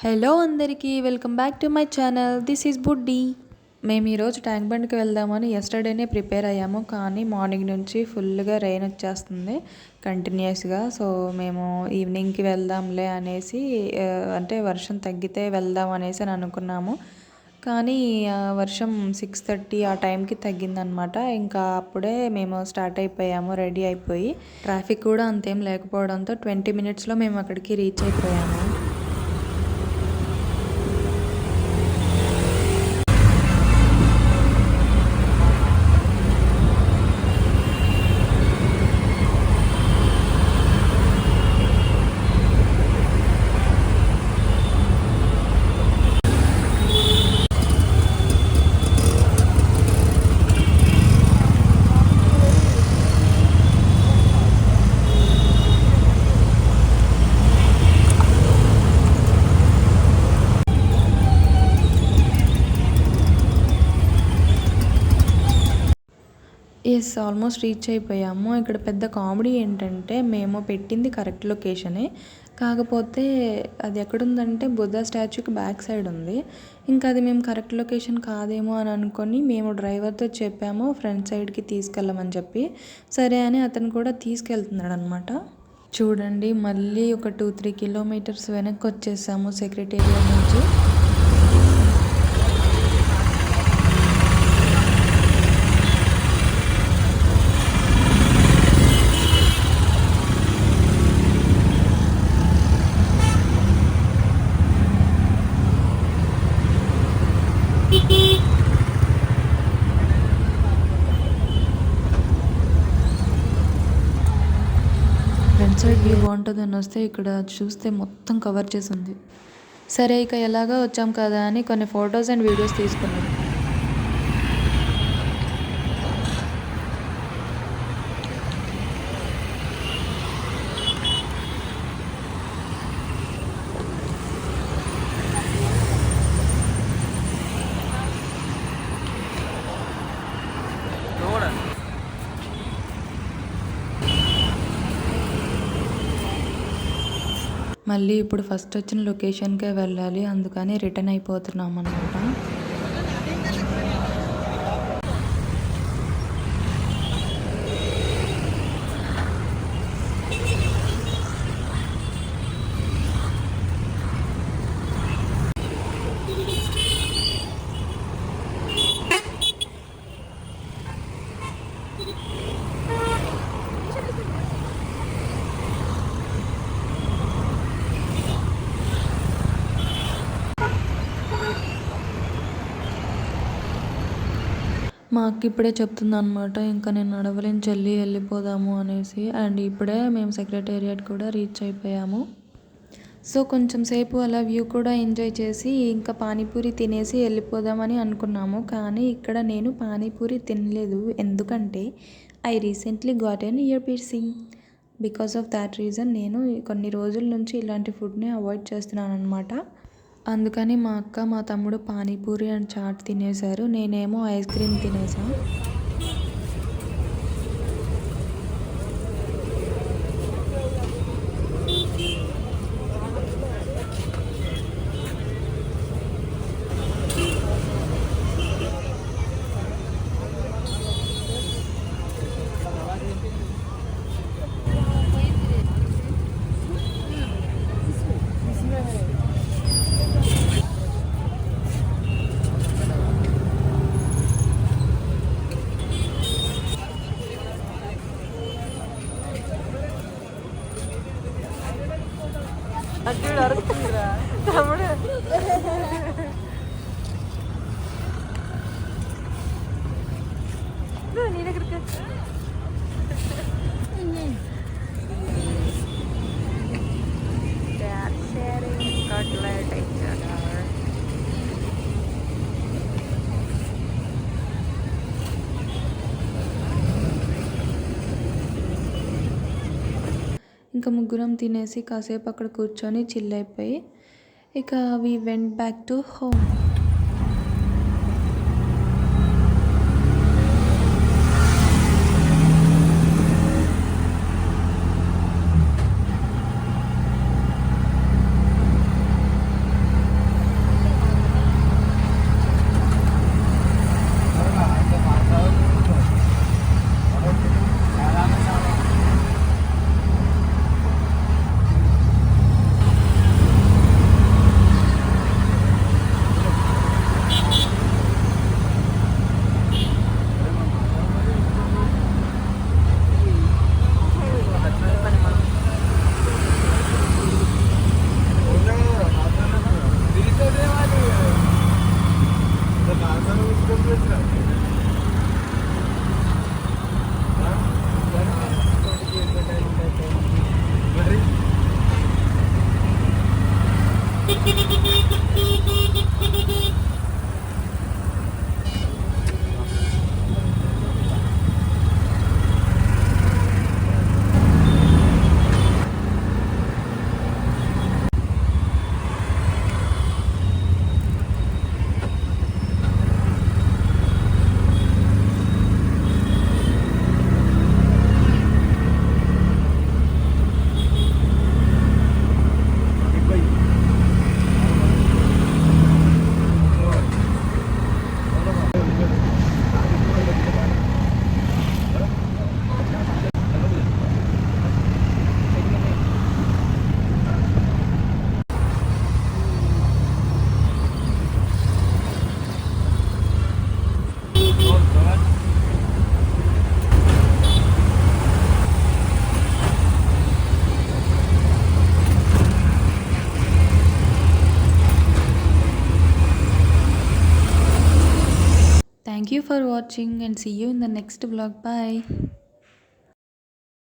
Hello అందరికీ welcome back to my channel. This is buddy. మేము ఈరోజు ట్యాంక్ బండ్కి వెళ్దామని ఎస్టర్డేనే ప్రిపేర్ అయ్యాము, కానీ మార్నింగ్ నుంచి ఫుల్గా రెయిన్ వచ్చేస్తుంది కంటిన్యూస్గా. సో మేము ఈవినింగ్కి వెళ్దాంలే అనేసి, అంటే వర్షం తగ్గితే వెళ్దాం అనేసి అని అనుకున్నాము. కానీ వర్షం 6:30 ఆ టైంకి తగ్గిందనమాట. ఇంకా అప్పుడే మేము స్టార్ట్ అయిపోయాము, రెడీ అయిపోయి. ట్రాఫిక్ కూడా అంతేం లేకపోవడంతో 20 మినిట్స్లో మేము అక్కడికి రీచ్ అయిపోయాము. ఆల్మోస్ట్ రీచ్ అయిపోయాము. ఇక్కడ పెద్ద కామెడీ ఏంటంటే, మేము పెట్టింది కరెక్ట్ లొకేషనే, కాకపోతే అది ఎక్కడుందంటే బుద్ధ స్టాచ్యూకి బ్యాక్ సైడ్ ఉంది. ఇంకా అది మేము కరెక్ట్ లొకేషన్ కాదేమో అని అనుకొని మేము డ్రైవర్తో చెప్పాము ఫ్రంట్ సైడ్కి తీసుకెళ్ళమని చెప్పి. సరే అని అతను కూడా తీసుకెళ్తున్నాడు అనమాట. చూడండి, మళ్ళీ ఒక 2-3 కిలోమీటర్స్ వెనక్కి వచ్చేసాము సెక్రటేరియట్ నుంచి. ఫ్రంట్ సైడ్ వ్యూ బాగుంటుందని వస్తే ఇక్కడ చూస్తే మొత్తం కవర్ చేసి ఉంది. సరే, ఇక ఎలాగో వచ్చాం కదా అని కొన్ని ఫొటోస్ అండ్ వీడియోస్ తీసుకున్నాం. మళ్ళీ ఇప్పుడు ఫస్ట్ వచ్చిన లొకేషన్కే వెళ్ళాలి, అందుకని రిటర్న్ అయిపోతున్నాం అనమాట. మా అక్క ఇప్పుడే చెప్తుందనమాట, ఇంకా నేను నడవలేని చెల్లి వెళ్ళిపోదాము అనేసి. అండ్ ఇప్పుడే మేము సెక్రటేరియట్ కూడా రీచ్ అయిపోయాము. సో కొంచెం సేపు అలా వ్యూ కూడా ఎంజాయ్ చేసి ఇంకా పానీపూరి తినేసి వెళ్ళిపోదామని అనుకున్నాము. కానీ ఇక్కడ నేను పానీపూరి తినలేదు, ఎందుకంటే I recently got N year piercing. Because of that reason నేను కొన్ని రోజుల నుంచి ఇలాంటి ఫుడ్ని అవాయిడ్ చేస్తున్నాను అనమాట. అందుకని మా అక్క మా తమ్ముడు పానీపూరి అండ్ చాట్ తినేశారు, నేనేమో ఐస్ క్రీమ్ తినేసాను. అక్కడ అరుస్తుందిరా తమ్ముడు. నీ దగ్గరికి ఇంకా ముగ్గురం తినేసి కాసేపు అక్కడ కూర్చొని చిల్ అయిపోయి ఇక we went back to home. Thank you for watching and see you in the next vlog. Bye.